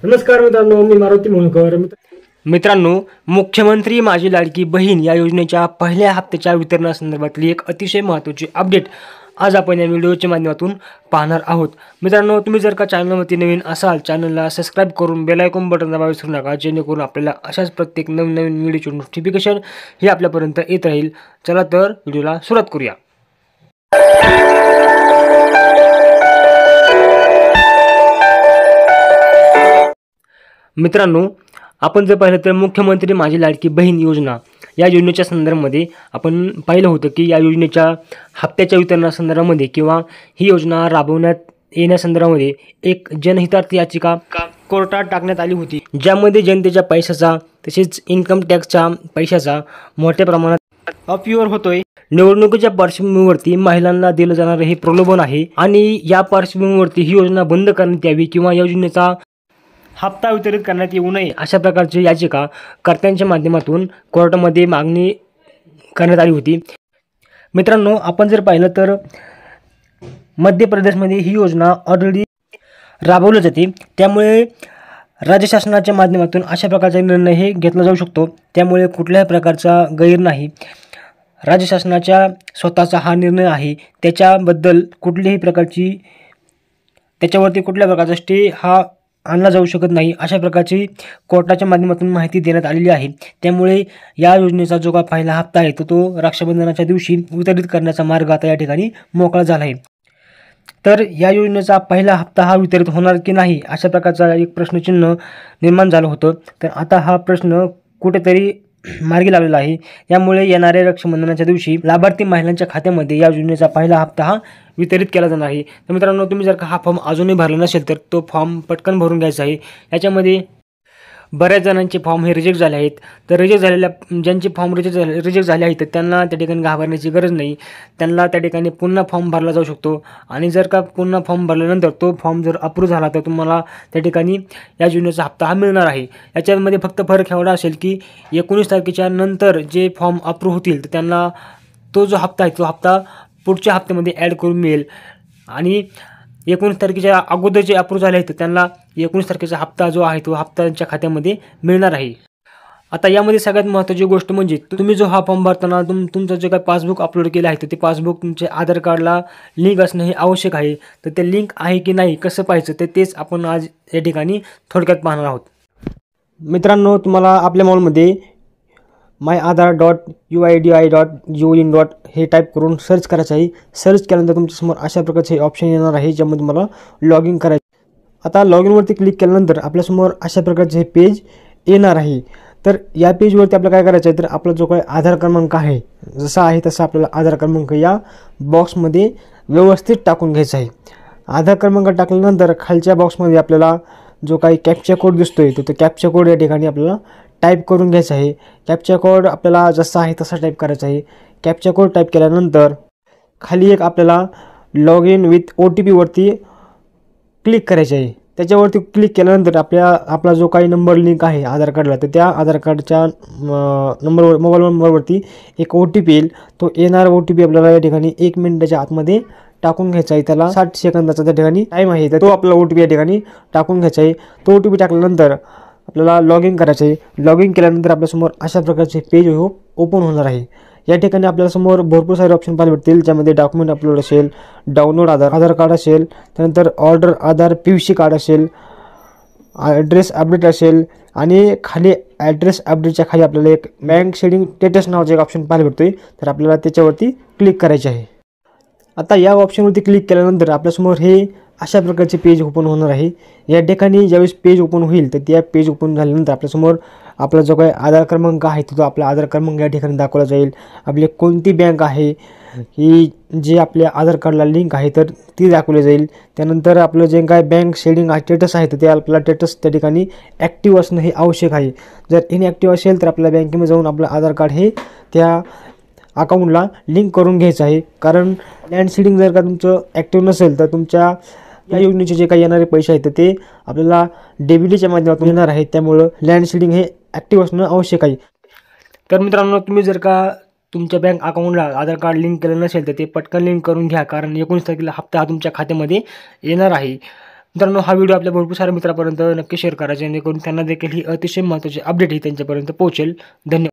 नमस्कार मित्रांनो, मी मारुती मोहकर। मित्रांनो, मुख्यमंत्री माझी लाडकी बहीण या योजनेच्या पहिल्या हप्त्याच्या वितरणासंदर्भातली एक अतिशय महत्त्वाची अपडेट आज आपण या व्हिडिओच्या माध्यमातून पाहणार आहोत। मित्रांनो, तुम्ही जर का चॅनलवरती नवीन असाल, चॅनलला सबस्क्राइब करून बेल आयकॉन बटन दाबायला विसरू नका, जेणेकरून आपल्याला अशाच प्रत्येक नवीन व्हिडिओची नोटिफिकेशन हे आपल्यापर्यंत येत राहील। चला तर व्हिडिओला सुरुवात करूया। मित्रांनो, आपण जर पाहिलं तर मुख्यमंत्री माझी लाडकी बहीण योजना या योजनेच्या संदर्भामध्ये आपण पाहिलं होतं की या योजनेच्या हप्त्याच्या वितरणासंदर्भामध्ये किंवा ही योजना राबवण्यात येण्यासंदर्भामध्ये एक जनहितार्थ याचिका कोर्टात टाकण्यात आली होती, ज्यामध्ये जनतेच्या पैशाचा तसेच इन्कम टॅक्सच्या पैशाचा मोठ्या प्रमाणात अपव्यवहार होतोय। निवडणुकीच्या पार्श्वभूमीवरती महिलांना दिलं जाणारं हे प्रलोभन आहे आणि या पार्श्वभूमीवरती ही योजना बंद करण्यात यावी किंवा या योजनेचा हप्ता वितरित करण्यात येऊ नये अशा प्रकारची याचिका कर्त्यांच्या माध्यमातून कोर्टामध्ये मागणी करण्यात आली होती। मित्रांनो, आपण जर पाहिलं तर मध्य प्रदेशमध्ये ही योजना ऑलरेडी राबवली जाते, त्यामुळे राज्य शासनाच्या माध्यमातून अशा प्रकारचा निर्णय हे घेतला जाऊ शकतो। त्यामुळे कुठल्याही प्रकारचा गैर नाही, राज्य शासनाच्या स्वतःचा हा निर्णय आहे, त्याच्याबद्दल कुठल्याही प्रकारची त्याच्यावरती कुठल्या प्रकारचा स्टे हा आणला जाऊ शकत नाही अशा प्रकारची कोर्टाच्या माध्यमातून माहिती देण्यात आलेली आहे। त्यामुळे या योजनेचा जो का पहिला हप्ता आहे तो रक्षाबंधनाच्या दिवशी वितरित करण्याचा मार्ग आता या ठिकाणी मोकळा झाला आहे। तर या योजनेचा पहिला हप्ता हा वितरित होणार की नाही अशा प्रकारचा एक प्रश्नचिन्ह निर्माण झालं होतं। तर आता हा प्रश्न कुठेतरी मार्गी लागलेला आहे। यामुळे येणाऱ्या रक्षाबंधनाच्या दिवशी लाभार्थी महिलांच्या खात्यामध्ये या योजनेचा पहिला हप्ता हा वितरित केला जाणार आहे। तर मित्रांनो, तुम्ही जर का हा फॉर्म अजूनही भरला नसेल तर तो फॉर्म पटकन भरून घ्यायचा आहे। याच्यामध्ये बऱ्याच जणांचे फॉर्म हे रिजेक्ट झाले आहेत। तर रिजेक्ट झालेल्या ज्यांचे फॉर्म रिजेक्ट झाले आहेत त्यांना त्या ठिकाणी घाबरण्याची गरज नाही, त्यांना त्या ठिकाणी पुन्हा फॉर्म भरला जाऊ शकतो। आणि जर का पुन्हा फॉर्म भरल्यानंतर तो फॉर्म जर अप्रूव्ह झाला तर तुम्हाला त्या ठिकाणी या योजनेचा हप्ता हा मिळणार आहे। याच्यामध्ये फक्त फरक एवढा असेल की 19 तारखेच्या नंतर जे फॉर्म अप्रूव्ह होतील तर त्यांना तो जो हप्ता आहे तो हप्ता पुढच्या हप्त्यामध्ये ॲड करून मिळेल आणि 19 तारखेच्या अगोदर जे अप्रूव्ह झाले आहेत त्यांना 19 तारखेचा हप्ता जो आहे तो हप्ता त्यांच्या खात्यामध्ये मिळणार आहे। आता यामध्ये सगळ्यात महत्त्वाची गोष्ट म्हणजे तुम्ही जो हा फॉर्म भरताना तुमचं जे काही पासबुक अपलोड केलं आहे तर ते पासबुक तुमचे आधार कार्डला लिंक असणं हे आवश्यक आहे। तर ते लिंक आहे की नाही कसं पाहायचं तर तेच आपण आज या ठिकाणी थोडक्यात पाहणार आहोत। मित्रांनो, तुम्हाला आपल्या मोबाईलमध्ये myAadhar.uidi.gov.in हे टाईप करून सर्च करायचं आहे। सर्च केल्यानंतर तुमच्यासमोर अशा प्रकारचे ऑप्शन येणार आहे, ज्यामध्ये तुम्हाला लॉग इन करायचं। आता लॉग इनवरती क्लिक केल्यानंतर आपल्यासमोर अशा प्रकारचे हे पेज येणार आहे। तर या पेजवरती आपल्याला काय करायचं आहे तर आपला जो काही आधार क्रमांक आहे जसा आहे तसा आपल्याला आधार क्रमांक या बॉक्समध्ये व्यवस्थित टाकून घ्यायचा आहे। आधार क्रमांक टाकल्यानंतर खालच्या बॉक्समध्ये आपल्याला जो काही कॅप्चा कोड दिसतोय तो कॅप्चा कोड या ठिकाणी आपल्याला टाईप करून घ्यायचा आहे। कॅप्चा कोड आपल्याला जसा आहे तसा टाईप करायचा आहे। कॅप्चा कोड टाईप केल्यानंतर खाली एक आपल्याला लॉग इन विथ OTP वरती क्लिक करायचे आहे। त्याच्यावरती क्लिक केल्यानंतर आपला जो काही नंबर लिंक आहे आधार कार्डला तर त्या आधार कार्डच्या मोबाईल नंबरवरती एक OTP येईल। तो येणारा OTP आपल्याला या ठिकाणी 1 मिनिटाच्या आतमध्ये टाकून घ्यायचा आहे। त्याला 60 सेकंदाचा त्या ठिकाणी टाईम आहे, तर तो आपला OTP या ठिकाणी टाकून घ्यायचा आहे। तो OTP टाकल्यानंतर आपल्याला लॉग इन करायचं आहे। लॉग इन केल्यानंतर आपल्यासमोर अशा प्रकारचे पेज ओपन होणार आहे। या ठिकाणी आपल्यासमोर भरपूर सारे ऑप्शन पाहायला भेटतील, ज्यामध्ये डॉक्युमेंट अपलोड असेल, डाउनलोड आधार कार्ड असेल, त्यानंतर ऑर्डर आधार PVC कार्ड असेल, ॲड्रेस अपडेट असेल आणि खाली ॲड्रेस अपडेटच्या खाली आपल्याला एक बँक शेडिंग स्टेटस नावाचे एक ऑप्शन पाहायला भेटतोय, तर आपल्याला त्याच्यावरती क्लिक करायचे आहे। आता या ऑप्शनवरती क्लिक केल्यानंतर आपल्यासमोर हे अशा प्रकारचे पेज ओपन होणार आहे। या ठिकाणी ज्यावेळेस पेज ओपन होईल तर त्या पेज ओपन झाल्यानंतर आपल्यासमोर आपला जो काही आधार क्रमांक आहे तो आपला आधार क्रमांक या ठिकाणी दाखवला जाईल। आपली कोणती बँक आहे ही जी आपल्या आधार कार्डला लिंक आहे तर ती दाखवली जाईल। त्यानंतर आपलं जे काय बँक शेडिंग स्टेटस आहे तर ते आपल्याला स्टेटस त्या ठिकाणी ॲक्टिव्ह असणं हे आवश्यक आहे। जर इनॲक्टिव्ह असेल तर आपल्या बँकेमध्ये जाऊन आपलं आधार कार्ड हे त्या अकाउंटला लिंक करून घ्यायचं आहे, कारण लँड सीडिंग जर का तुमचं ॲक्टिव्ह नसेल तर तुमच्या या योजनेचे जे काही येणारे पैसे आहेत ते आपल्याला DBTच्या माध्यमातून येणार आहेत। त्यामुळं लँड सीडिंग हे ॲक्टिव्ह असणं आवश्यक आहे। तर मित्रांनो, तुम्ही जर का तुमच्या बँक अकाउंटला आधार कार्ड लिंक केलं नसेल तर ते पटकन लिंक करून घ्या, कारण 19 तारखेला हप्ता हा तुमच्या खात्यामध्ये येणार आहे। मित्रांनो, हा व्हिडिओ आपल्या भरपूर साऱ्या मित्रांपर्यंत नक्की शेअर करा, जेणेकरून त्यांना देखील ही अतिशय महत्त्वाची अपडेट ही त्यांच्यापर्यंत पोहोचेल. धन्यवाद.